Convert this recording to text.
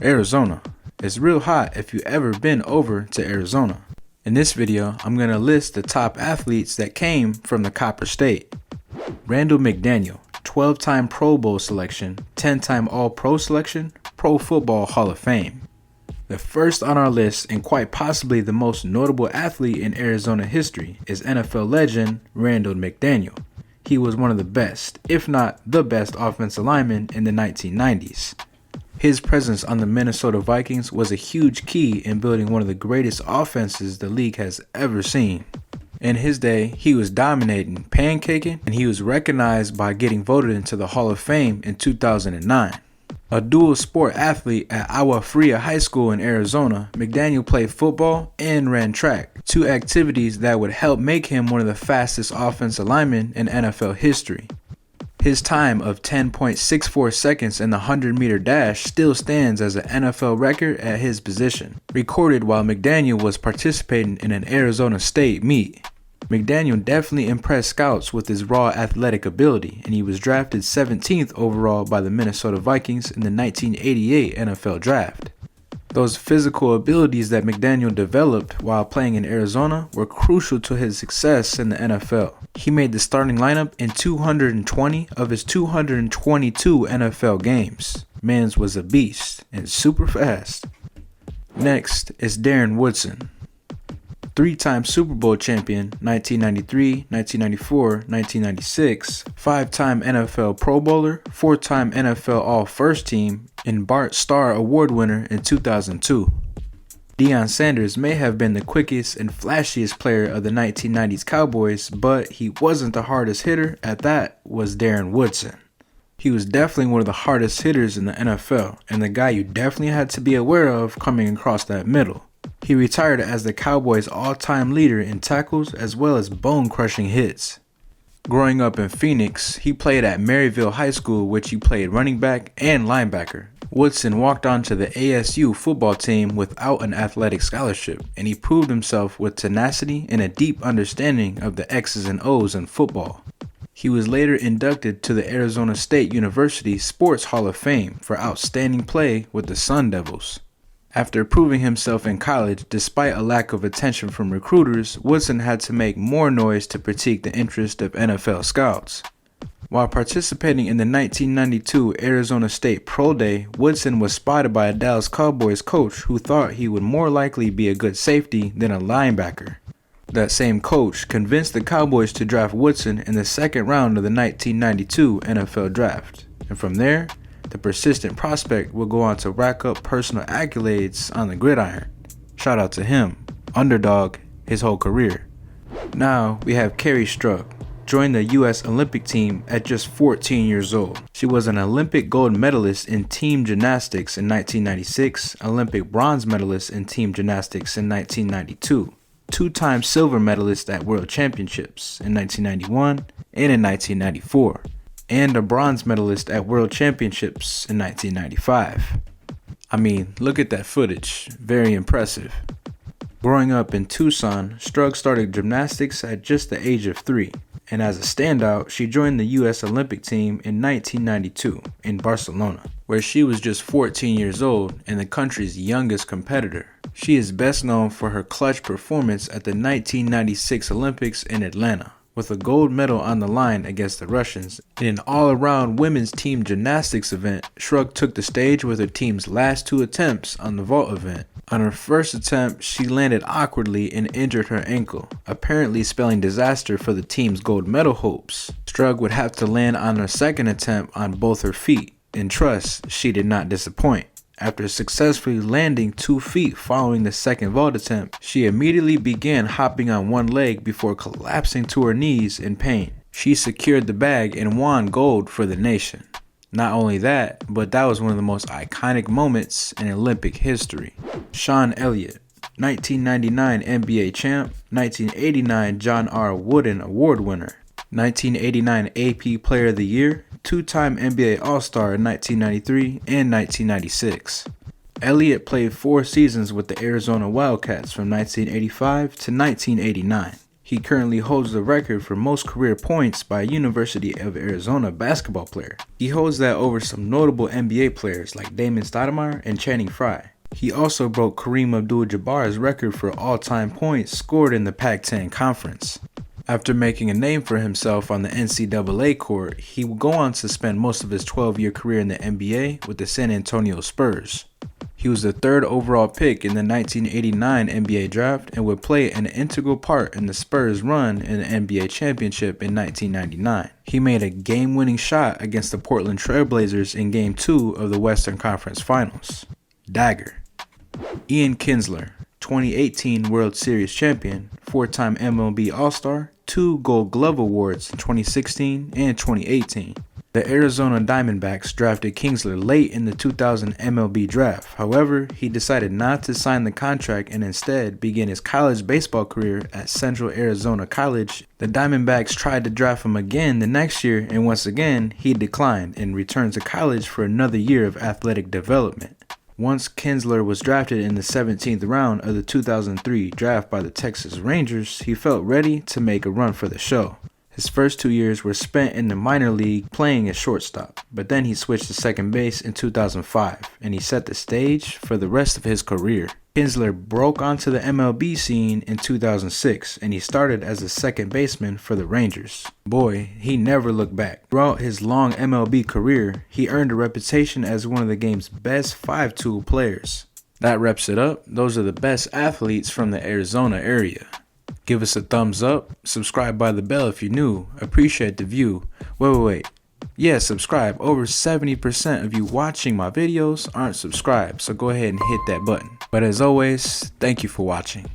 Arizona. It's real hot if you've ever been over to Arizona. In this video, I'm going to list the top athletes that came from the Copper State. Randall McDaniel, 12-time Pro Bowl selection, 10-time All-Pro selection, Pro Football Hall of Fame. The first on our list, and quite possibly the most notable athlete in Arizona history, is NFL legend Randall McDaniel. He was one of the best, if not the best, offensive lineman in the 1990s. His presence on the Minnesota Vikings was a huge key in building one of the greatest offenses the league has ever seen. In his day, he was dominating, pancaking, and he was recognized by getting voted into the Hall of Fame in 2009. A dual sport athlete at Agua Fria High School in Arizona, McDaniel played football and ran track, two activities that would help make him one of the fastest offensive linemen in NFL history. His time of 10.64 seconds in the 100-meter dash still stands as an NFL record at his position, recorded while McDaniel was participating in an Arizona State meet. McDaniel definitely impressed scouts with his raw athletic ability, and he was drafted 17th overall by the Minnesota Vikings in the 1988 NFL Draft. Those physical abilities that McDaniel developed while playing in Arizona were crucial to his success in the NFL. He made the starting lineup in 220 of his 222 NFL games. Mans was a beast and super fast. Next is Darren Woodson. Three-time Super Bowl champion, 1993, 1994, 1996, five-time NFL Pro Bowler, four-time NFL All-First Team, and Bart Starr Award winner in 2002. Deion Sanders may have been the quickest and flashiest player of the 1990s Cowboys, but he wasn't the hardest hitter. At that was Darren Woodson. He was definitely one of the hardest hitters in the NFL, and the guy you definitely had to be aware of coming across that middle. He retired as the Cowboys' all-time leader in tackles as well as bone-crushing hits. Growing up in Phoenix, he played at Maryville High School, which he played running back and linebacker. Woodson walked onto the ASU football team without an athletic scholarship, and he proved himself with tenacity and a deep understanding of the X's and O's in football. He was later inducted to the Arizona State University Sports Hall of Fame for outstanding play with the Sun Devils. After proving himself in college, despite a lack of attention from recruiters, Woodson had to make more noise to pique the interest of NFL scouts. While participating in the 1992 Arizona State Pro Day, Woodson was spotted by a Dallas Cowboys coach who thought he would more likely be a good safety than a linebacker. That same coach convinced the Cowboys to draft Woodson in the second round of the 1992 NFL Draft, and from there, the persistent prospect will go on to rack up personal accolades on the gridiron. Shout out to him, underdog, his whole career. Now we have Kerri Strug, joined the U.S. Olympic team at just 14 years old. She was an Olympic gold medalist in team gymnastics in 1996, Olympic bronze medalist in team gymnastics in 1992, two-time silver medalist at World Championships in 1991 and in 1994. And a bronze medalist at World Championships in 1995. I mean, look at that footage. Very impressive. Growing up in Tucson, Strug started gymnastics at just the age of 3, and as a standout, she joined the U.S. Olympic team in 1992 in Barcelona, where she was just 14 years old and the country's youngest competitor. She is best known for her clutch performance at the 1996 Olympics in Atlanta, with a gold medal on the line against the Russians. In an all-around women's team gymnastics event, Strug took the stage with her team's last two attempts on the vault event. On her first attempt, she landed awkwardly and injured her ankle, apparently spelling disaster for the team's gold medal hopes. Strug would have to land on her second attempt on both her feet, and trust, she did not disappoint. After successfully landing 2 feet following the second vault attempt, she immediately began hopping on one leg before collapsing to her knees in pain. She secured the bag and won gold for the nation. Not only that, but that was one of the most iconic moments in Olympic history. Sean Elliott, 1999 NBA champ, 1989 John R. Wooden Award winner, 1989 AP Player of the Year, two-time NBA All-Star in 1993 and 1996. Elliott played 4 seasons with the Arizona Wildcats from 1985 to 1989. He currently holds the record for most career points by a University of Arizona basketball player. He holds that over some notable NBA players like Damon Stoudemire and Channing Frye. He also broke Kareem Abdul-Jabbar's record for all-time points scored in the Pac-10 Conference. After making a name for himself on the NCAA court, he would go on to spend most of his 12-year career in the NBA with the San Antonio Spurs. He was the 3rd overall pick in the 1989 NBA draft and would play an integral part in the Spurs' run in the NBA championship in 1999. He made a game-winning shot against the Portland Trail Blazers in Game 2 of the Western Conference Finals. Dagger. Ian Kinsler, 2018 World Series champion, 4-time MLB All-Star, 2 Gold Glove Awards in 2016 and 2018. The Arizona Diamondbacks drafted Kinsler late in the 2000 MLB draft. However, he decided not to sign the contract and instead began his college baseball career at Central Arizona College. The Diamondbacks tried to draft him again the next year, and once again, he declined and returned to college for another year of athletic development. Once Kinsler was drafted in the 17th round of the 2003 draft by the Texas Rangers, he felt ready to make a run for the show. His first 2 years were spent in the minor league playing as shortstop, but then he switched to second base in 2005, and he set the stage for the rest of his career. Kinsler broke onto the MLB scene in 2006, and he started as a second baseman for the Rangers. Boy, he never looked back. Throughout his long MLB career, he earned a reputation as one of the game's best 5-tool players. That wraps it up. Those are the best athletes from the Arizona area. Give us a thumbs up, subscribe by the bell if you're new, appreciate the view. Wait. Yeah, subscribe. Over 70% of you watching my videos aren't subscribed, so go ahead and hit that button. But as always, thank you for watching.